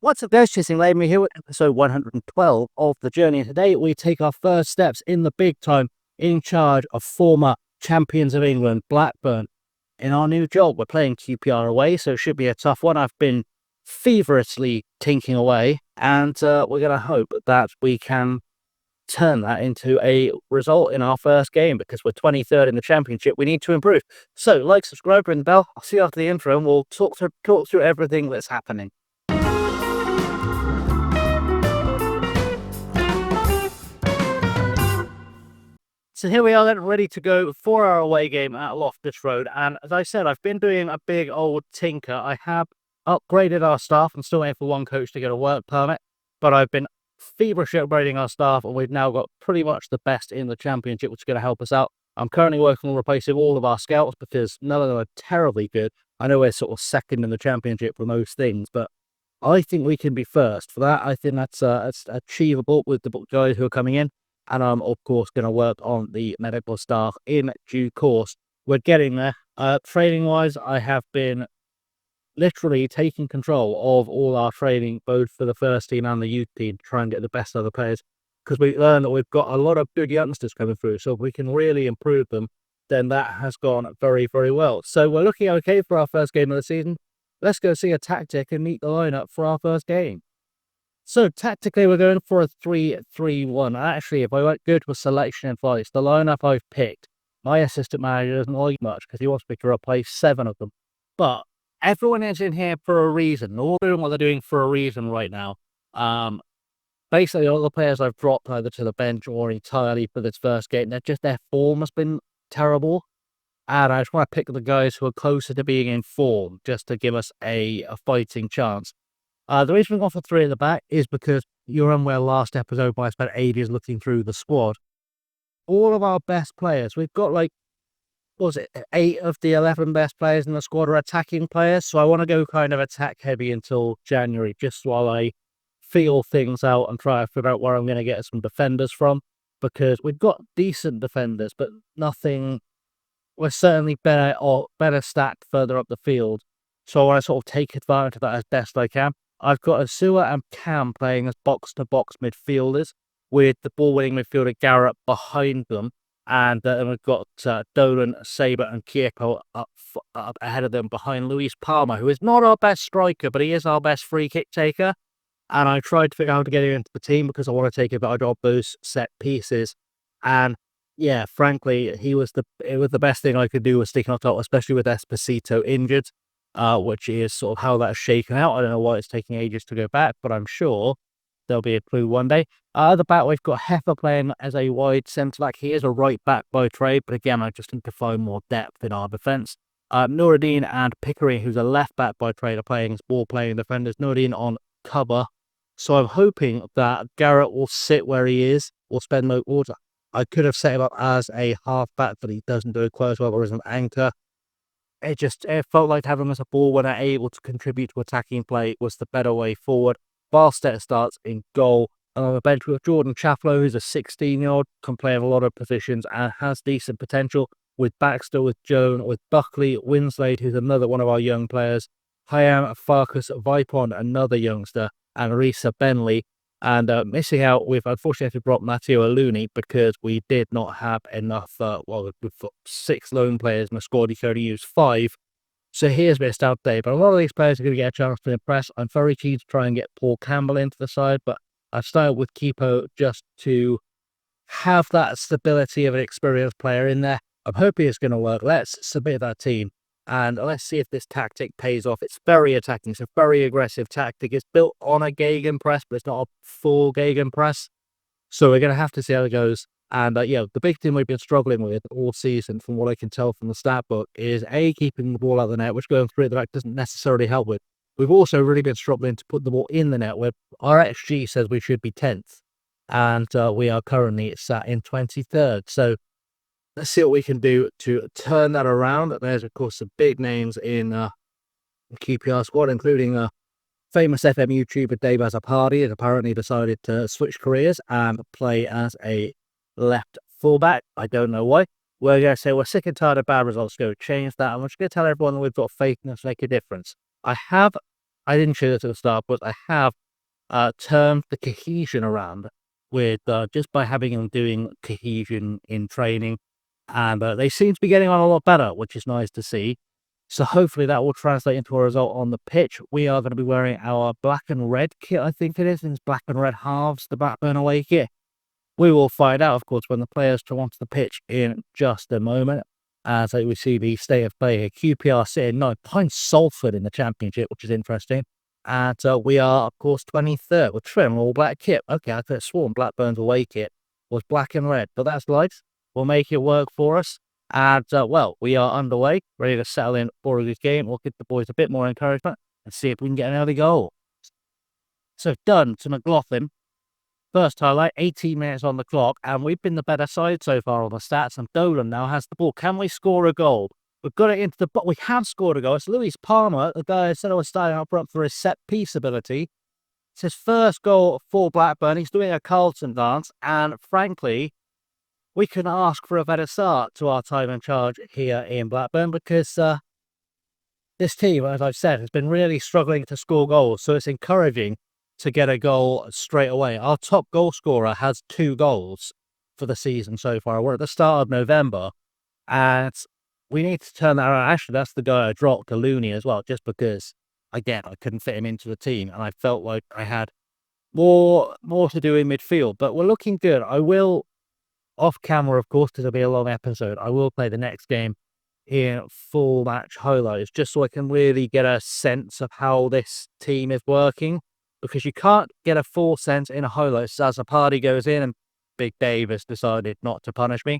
What's up, guys? Chasing Lame here with episode 112 of The Journey. And today we take our first steps in the big time in charge of former champions of England, Blackburn, in our new job. We're playing QPR away, so it should be a tough one. I've been feverishly tinking away, and we're going to hope that we can turn that into a result in our first game, because we're 23rd in the championship. We need to improve. So, like, subscribe, ring the bell. I'll see you after the intro, and we'll talk through everything that's happening. So here we are then, ready to go for our away game at Loftus Road. And as I said, I've been doing a big old tinker. I have upgraded our staff. I'm still waiting for one coach to get a work permit, but I've been feverishly upgrading our staff, and we've now got pretty much the best in the championship, which is going to help us out. I'm currently working on replacing all of our scouts because none of them are terribly good. I know we're sort of second in the championship for most things, but I think we can be first. For that, I think that's achievable with the guys who are coming in. And I'm, of course, going to work on the medical staff in due course. We're getting there. Training-wise, I have been literally taking control of all our training, both for the first team and the youth team, to try and get the best of the players, because we learned that we've got a lot of good youngsters coming through. So if we can really improve them, then that has gone very, very well. So we're looking okay for our first game of the season. Let's go see a tactic and meet the lineup for our first game. So tactically, we're going for a 3-3-1. Actually, if I went good with selection advice, the lineup I've picked, my assistant manager doesn't like much because he wants me to replace 7 of them. But everyone is in here for a reason. They're all doing what they're doing for a reason right now. Basically, all the players I've dropped either to the bench or entirely for this first game, their form has been terrible. And I just want to pick the guys who are closer to being in form, just to give us a fighting chance. The reason we've gone for 3 at the back is because you're unaware last episode where I spent ages looking through the squad. All of our best players, we've got 8 of the 11 best players in the squad are attacking players. So I want to go kind of attack heavy until January, just while I feel things out and try to figure out where I'm going to get some defenders from. Because we've got decent defenders, but nothing. We're certainly better stacked further up the field. So I want to sort of take advantage of that as best I can. I've got Azua and Cam playing as box-to-box midfielders, with the ball-winning midfielder Garrett behind them. And then we've got Dolan, Saber, and Kiepo up ahead of them behind Luis Palma, who is not our best striker, but he is our best free-kick taker. And I tried to figure out how to get him into the team because I want to take advantage of those set pieces. And yeah, frankly, it was the best thing I could do was sticking on top, especially with Esposito injured. Which is sort of how that's shaken out. I don't know why it's taking ages to go back, but I'm sure there'll be a clue one day. At the back, we've got Heffer playing as a wide centre-back. He is a right-back by trade, but again, I just need to find more depth in our defence. Nuruddin and Pickering, who's a left-back by trade, are playing as ball-playing defenders. Nuruddin on cover. So I'm hoping that Garrett will sit where he is or spend no order. I could have set him up as a half-back, but he doesn't do it quite as well, or as an anchor. It felt like having him as a ball when able to contribute to attacking play was the better way forward. Barstetter starts in goal. And on the bench with Jordan Chaflow, who's a 16-year-old, can play in a lot of positions and has decent potential. With Baxter, with Joan, with Buckley, Winslade, who's another one of our young players. Hayam Farkas Vipon, another youngster. And Risa Benley. And missing out, we've unfortunately dropped Matteo Aluni because we did not have enough. We've got 6 lone players in the squad. You can only use 5. So here's missed out there. But a lot of these players are going to get a chance to impress. I'm very keen to try and get Paul Campbell into the side, but I've started with Kipo just to have that stability of an experienced player in there. I'm hoping it's going to work. Let's submit that team. And let's see if this tactic pays off. It's very attacking. It's a very aggressive tactic. It's built on a gegenpress, but it's not a full gegenpress. So we're going to have to see how it goes. And the big thing we've been struggling with all season, from what I can tell from the stat book, is keeping the ball out of the net, which going through the back doesn't necessarily help with. We've also really been struggling to put the ball in the net, where our XG says we should be 10th. And we are currently sat in 23rd. So let's see what we can do to turn that around. There's, of course, some big names in the QPR squad, including famous FM YouTuber Dave Azzopardi, has apparently decided to switch careers and play as a left fullback. I don't know why. We're going to say we're sick and tired of bad results. Go change that. I'm just going to tell everyone that we've got faith in us to make a difference. I I didn't share this at the start, but I have turned the cohesion around with just by having them doing cohesion in training, and they seem to be getting on a lot better, which is nice to see. So hopefully that will translate into a result on the pitch. We are going to be wearing our black and red kit, I think it is. It's black and red halves, the Blackburn away kit. We will find out, of course, when the players come onto the pitch in just a moment. As we see the state of play here, QPR sitting 9th behind Salford in the Championship, which is interesting. And we are, of course, 23rd. We're trim all black kit. Okay, I could have sworn Blackburn's away kit was black and red, but that's light. We'll make it work for us. And, well, we are underway, ready to settle in for a good game. We'll give the boys a bit more encouragement and see if we can get an early goal. So, done to McLaughlin. First highlight, 18 minutes on the clock, and we've been the better side so far on the stats, and Dolan now has the ball. Can we score a goal? We've got it into the box. We have scored a goal. It's Lewis Palmer, the guy who said I was starting up front for his set-piece ability. It's his first goal for Blackburn. He's doing a Carlton dance, and frankly, we can ask for a better start to our time in charge here in Blackburn because this team, as I've said, has been really struggling to score goals. So it's encouraging to get a goal straight away. Our top goal scorer has 2 goals for the season so far. We're at the start of November, and we need to turn that around. Actually, that's the guy I dropped, to Looney, as well, just because, again, I couldn't fit him into the team, and I felt like I had more to do in midfield. But we're looking good. I will, off camera, of course, because it'll be a long episode, I will play the next game in full match highlights, just so I can really get a sense of how this team is working, because you can't get a full sense in a highlights as a party goes in, and Big Dave has decided not to punish me.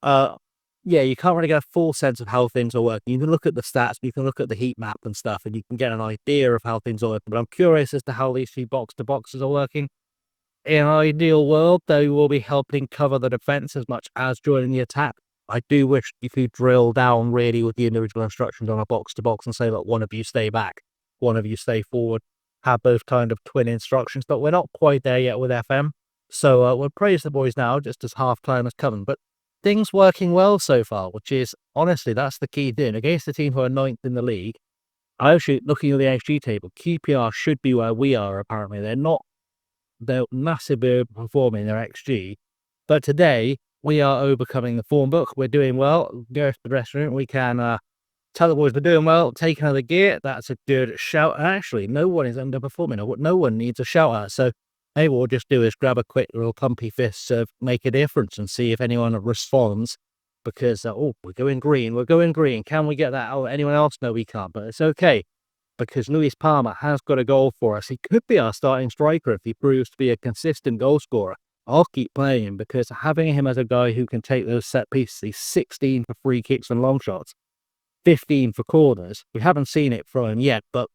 Yeah, you can't really get a full sense of how things are working. You can look at the stats, you can look at the heat map and stuff, and you can get an idea of how things are working. But I'm curious as to how these 2 box-to-boxes are working. In an ideal world, they will be helping cover the defence as much as joining the attack. I do wish you could drill down really with the individual instructions on a box-to-box and say, look, one of you stay back, one of you stay forward, have both kind of twin instructions. But we're not quite there yet with FM. So we'll praise the boys now, just as half-time is coming. But things working well so far, which is, honestly, that's the key thing. Against the team who are 9th in the league, I actually, looking at the XG table, QPR should be where we are, apparently. They're massively performing their XG. But today, we are overcoming the form book. We're doing well. Go to the restaurant. We can tell the boys we're doing well. Take another gear. That's a good shout. And actually, no one is underperforming. No one needs a shout out. So maybe what we'll just do is grab a quick little pumpy fist to make a difference and see if anyone responds. Because, we're going green. We're going green. Can we get that out? Anyone else? No, we can't. But it's okay, because Lewis Palmer has got a goal for us. He could be our starting striker if he proves to be a consistent goal scorer. I'll keep playing him, because having him as a guy who can take those set pieces, he's 16 for free kicks and long shots, 15 for corners. We haven't seen it from him yet, but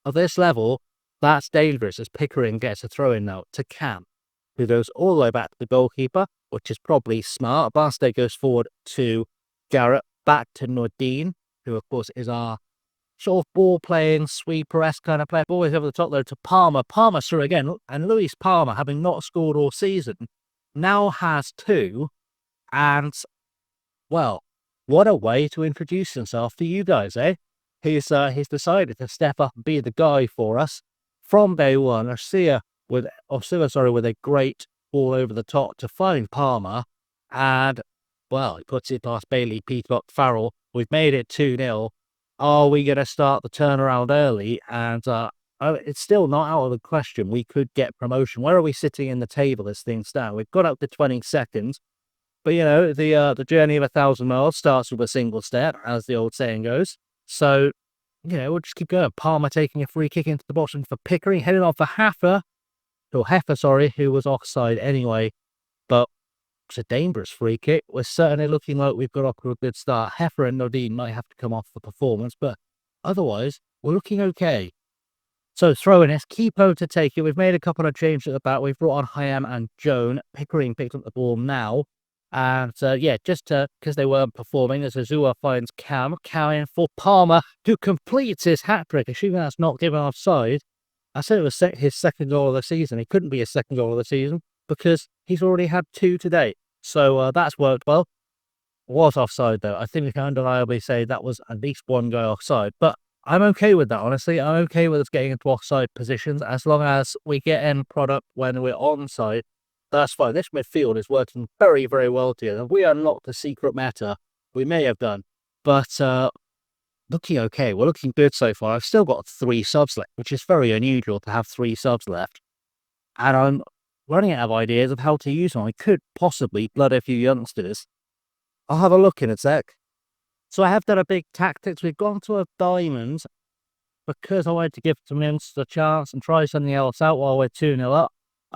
at this level, that's dangerous as Pickering gets a throw-in now to Cam, who goes all the way back to the goalkeeper, which is probably smart. Barstay goes forward to Garrett, back to Nordine, who of course is our sort of ball-playing, sweeper-esque kind of player. Always over the top there to Palmer. Palmer through again, and Lewis Palmer, having not scored all season, now has 2, and, well, what a way to introduce himself to you guys, eh? He's decided to step up and be the guy for us from day one. Osua with a great ball over the top to find Palmer, and, well, he puts it past Bailey, Peacock, Farrell. We've made it 2-0. Are we going to start the turnaround early? And it's still not out of the question. We could get promotion. Where are we sitting in the table as things stand? We've got up to 22nd. But, you know, the journey of 1,000 miles starts with a single step, as the old saying goes. So, you know, we'll just keep going. Palmer taking a free kick into the bottom for Pickering, heading off for Heffer, who was offside anyway. But it's a dangerous free kick. We're certainly looking like we've got off to a good start. Heffer and Nordine might have to come off the performance, but otherwise, we're looking okay. So throwing this, Keepo to take it. We've made a couple of changes at the back. We've brought on Hyam and Joan. Pickering picked up the ball now. And just because they weren't performing, as Azua finds Cam in for Palmer, who completes his hat-trick, assuming that's not given offside. I said it was his second goal of the season. It couldn't be his second goal of the season, because he's already had 2 today. So that's worked well. Was offside, though. I think we can undeniably say that was at least one guy offside. But I'm okay with that, honestly. I'm okay with us getting into offside positions as long as we get end product when we're onside. That's fine. This midfield is working very, very well together. If we unlocked the secret meta, we may have done. But looking okay. We're looking good so far. I've still got 3 subs left, which is very unusual to have 3 subs left. And I'm running out of ideas of how to use them. I could possibly blood a few youngsters. I'll have a look in a sec. So I have done a big tactics. We've gone to a diamond because I wanted to give some youngsters a chance and try something else out while we're 2-0 up.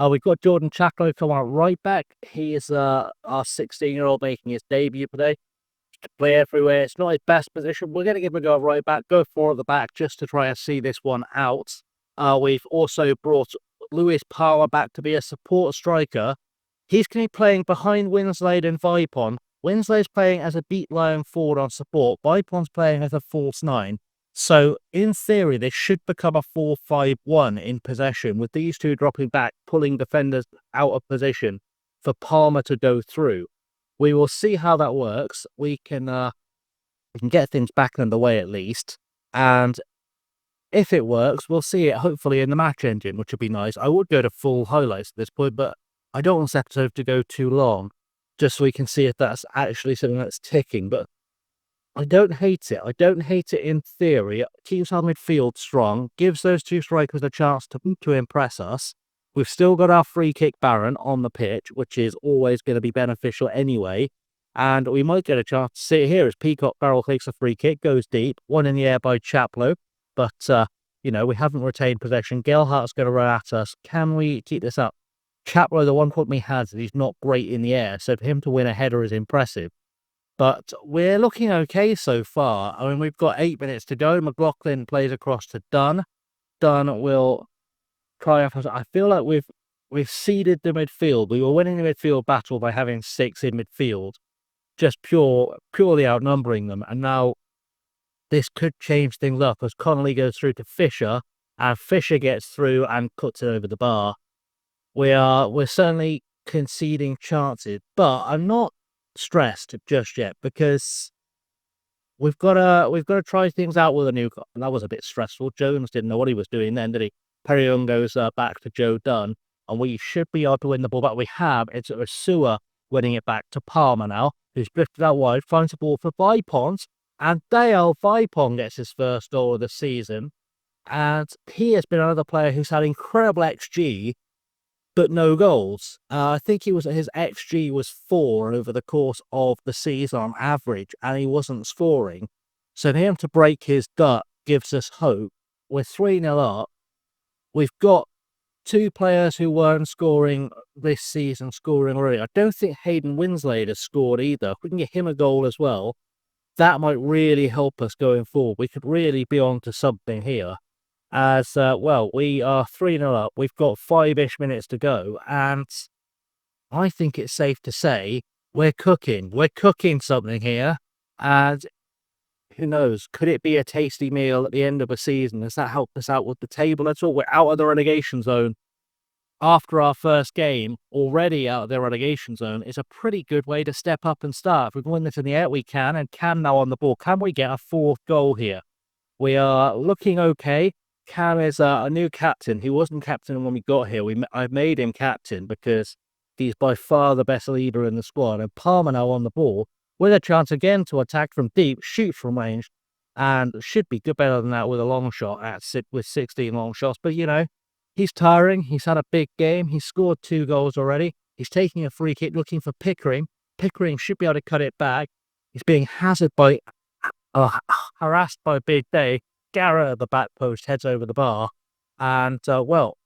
We've got Jordan Chaklo come on right back. He is our 16-year-old making his debut today. To play everywhere. It's not his best position. We're going to give him a go at right back, go 4 at the back just to try and see this one out. We've also brought Lewis Power back to be a support striker. He's going to be playing behind Winslade and Vipon. Winslade's playing as a beat line forward on support. Vipon's playing as a false 9. So, in theory, this should become a 4-5-1 in possession, with these two dropping back, pulling defenders out of position for Palmer to go through. We will see how that works. We can get things back underway at least. And if it works, we'll see it hopefully in the match engine, which would be nice. I would go to full highlights at this point, but I don't want this episode to go too long, just so we can see if that's actually something that's ticking. But I don't hate it. I don't hate it in theory. It keeps our midfield strong, gives those 2 strikers a chance to impress us. We've still got our free kick Baron on the pitch, which is always going to be beneficial anyway. And we might get a chance to see it here as Peacock Barrel takes a free kick, goes deep, one in the air by Chaplow. But, you know, we haven't retained possession. Gelhart's going to run at us. Can we keep this up? Chaplow, the one problem he has is he's not great in the air, so for him to win a header is impressive. But we're looking okay so far. I mean, we've got 8 minutes to go. McLaughlin plays across to Dunn. Dunn will try. I feel like we've seeded the midfield. We were winning the midfield battle by having 6 in midfield, just purely outnumbering them. And now this could change things up as Connolly goes through to Fisher, and Fisher gets through and cuts it over the bar. We're certainly conceding chances, but I'm not stressed just yet because we've got to try things out with a new. And that was a bit stressful. Jones didn't know what he was doing then, did he? Perrion goes back to Joe Dunn, and we should be able to win the ball back. We have. It's a Sewer winning it back to Palmer now, who's drifted out wide, finds the ball for Vipons, and Dale Vipon gets his first goal of the season. And he has been another player who's had incredible XG, but no goals. I think his XG was 4 over the course of the season on average, and he wasn't scoring. So for him to break his duck gives us hope. We're 3-0 up. We've got 2 players who weren't scoring this season scoring already. I don't think Hayden Winslade has scored either. If we can get him a goal as well, that might really help us going forward. We could really be on to something here. As well, we are 3-0 up. We've got 5-ish minutes to go, and I think it's safe to say we're cooking. We're cooking something here, and who knows? Could it be a tasty meal at the end of a season? Does that help us out with the table at all? We're out of the relegation zone after our first game, already out of the relegation zone. Is a pretty good way to step up and start. If we can win this in the air, we can, and Cam now on the ball. Can we get a 4th goal here? We are looking okay. Cam is a new captain. He wasn't captain when we got here. I made him captain because he's by far the best leader in the squad. And Palmer now on the ball with a chance again to attack from deep, shoot from range, and should be good better than that with a long shot with 16 long shots. But, you know, he's tiring. He's had a big game. He's scored 2 goals already. He's taking a free kick looking for Pickering. Pickering should be able to cut it back. He's being harassed by Big Day. Garrett at the back post heads over the bar, and well,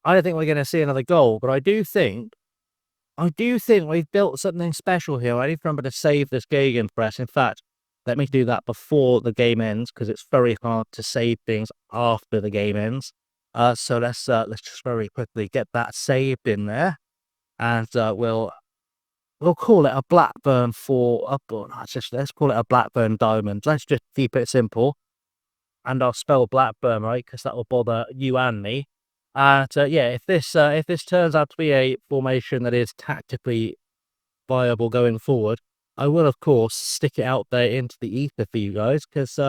I don't think we're going to see another goal, but I do think we've built something special here. I need to remember to save this gegenpress. In fact, let me do that before the game ends because it's very hard to save things after the game ends. So let's just very quickly get that saved in there, and we'll call it a Blackburn let's call it a Blackburn Diamond. Let's just keep it simple. And I'll spell Blackburn, right, because that will bother you and me. And yeah, if this turns out to be a formation that is tactically viable going forward, I will, of course, stick it out there into the ether for you guys, because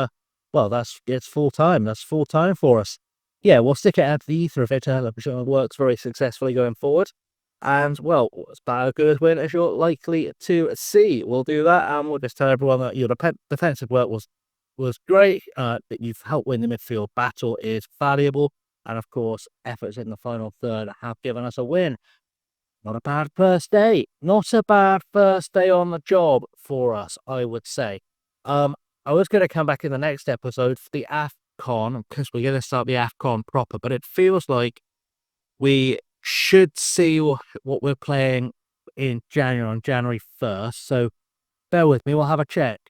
well, it's full time. That's full time for us. Yeah, we'll stick it out to the ether if it works very successfully going forward. And well, it's about as good a win as you're likely to see. We'll do that, and we'll just tell everyone that your defensive work was great. That you've helped win the midfield battle is valuable, and of course, efforts in the final third have given us a win. Not a bad first day. Not a bad first day on the job for us, I would say. I was going to come back in the next episode for the AFCON, because we're going to start the AFCON proper, but it feels like we should see what we're playing in January, on January 1st. So bear with me, we'll have a check.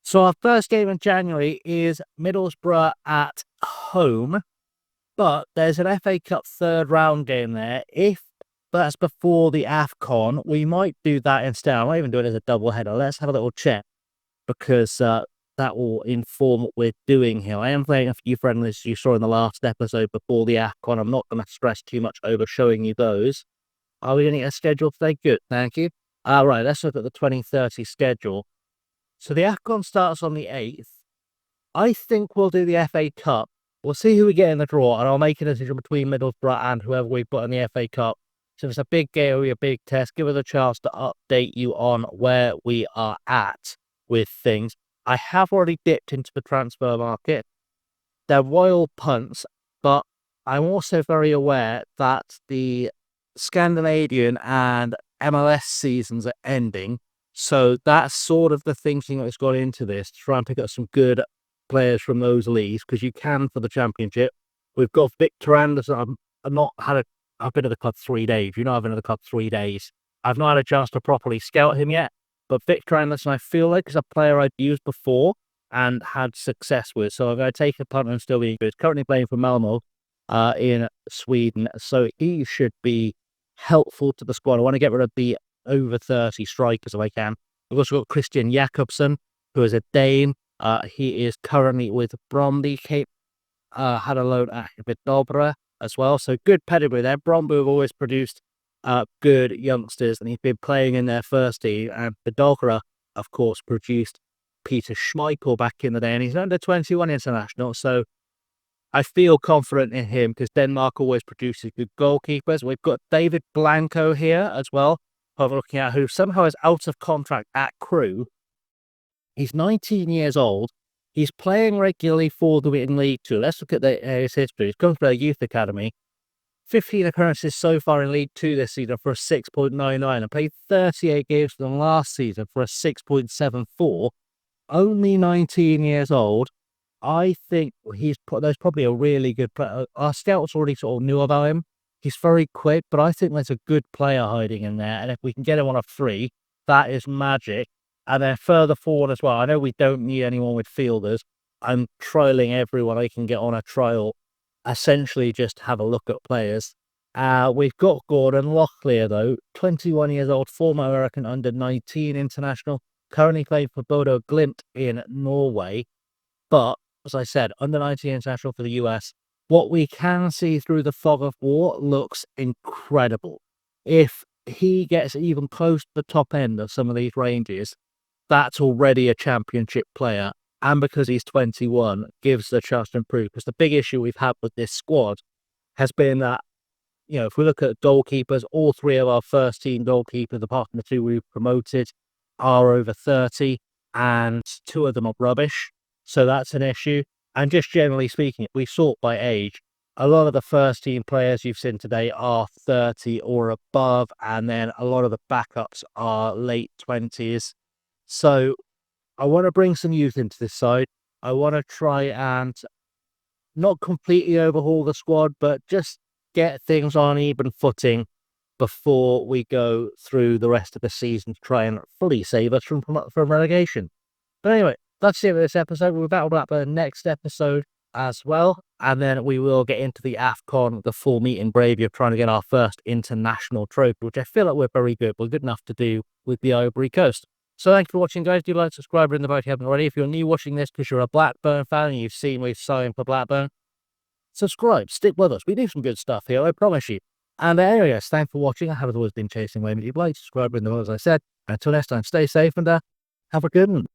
So our first game in January is Middlesbrough at home, but there's an FA Cup third round game there. If that's before the AFCON, we might do that instead. I might even do it as a double header. Let's have a little check, because that will inform what we're doing here. I am playing a few friendlies you saw in the last episode before the AFCON. I'm not going to stress too much over showing you those. Are we going to get a schedule today? Good, thank you. Right, let's look at the 2030 schedule. So the AFCON starts on the 8th. I think we'll do the FA Cup. We'll see who we get in the draw, and I'll make a decision between Middlesbrough and whoever we put in the FA Cup. So if it's a big game or a big test, give us a chance to update you on where we are at with things. I have already dipped into the transfer market. They're wild punts, but I'm also very aware that the Scandinavian and MLS seasons are ending. So that's sort of the thinking that's gone into this, to try and pick up some good players from those leagues, because you can for the Championship. We've got Victor Anderson. I've not had I've been at the club 3 days. You know, I've been at the club 3 days. I've not had a chance to properly scout him yet. But Victor Anderson, I feel like, is a player I've used before and had success with. So I'm going to take a punt and still be good. He's currently playing for Malmo in Sweden. So he should be helpful to the squad. I want to get rid of the over 30 strikers if I can. We've also got Christian Jakobsen, who is a Dane. He is currently with Bromby. Had a loan at Vidobra as well. So good pedigree there. Bromby have always produced good youngsters, and he's been playing in their first team. And Vidobra, of course, produced Peter Schmeichel back in the day, and he's an under-21 international. So I feel confident in him, because Denmark always produces good goalkeepers. We've got David Blanco here as well, who I'm looking at, who somehow is out of contract at Crewe. He's 19 years old. He's playing regularly for them in League Two. Let's look at his history. He's come from a youth academy. 15 occurrences so far in League Two this season for a 6.99, and played 38 games for them last season for a 6.74. Only 19 years old. I think there's probably a really good player. Our scouts already sort of knew about him. He's very quick, but I think there's a good player hiding in there. And if we can get him on a free, that is magic. And then further forward as well, I know we don't need anyone with fielders. I'm trialing everyone I can get on a trial. Essentially, just have a look at players. We've got Gordon Locklear, though, 21 years old, former American under-19 international, currently playing for Bodo Glimt in Norway. But, as I said, under-19 international for the US. What we can see through the fog of war looks incredible. If he gets even close to the top end of some of these ranges, that's already a championship player. And because he's 21, gives the chance to improve. Because the big issue we've had with this squad has been that, if we look at goalkeepers, all three of our first team goalkeepers, apart from the two we've promoted, are over 30, and two of them are rubbish. So that's an issue. And just generally speaking, if we sort by age, a lot of the first team players you've seen today are 30 or above, and then a lot of the backups are late 20s. So I want to bring some youth into this side. I want to try and not completely overhaul the squad, but just get things on even footing before we go through the rest of the season to try and fully save us from relegation. But anyway, that's it for this episode. We'll battle Blackburn next episode as well. And then we will get into the AFCON, the full meat and gravy of trying to get our first international trophy, which I feel like we're very good. We're good enough to do with the Ivory Coast. So thanks for watching, guys. Do like, subscribe in the boat if you haven't already. If you're new watching this because you're a Blackburn fan and you've seen we've signed for Blackburn, subscribe, stick with us. We do some good stuff here, I promise you. And anyway, guys, thanks for watching. I have always been chasing away. If you'd like, subscribe in the boat, as I said. Until next time, stay safe and have a good one.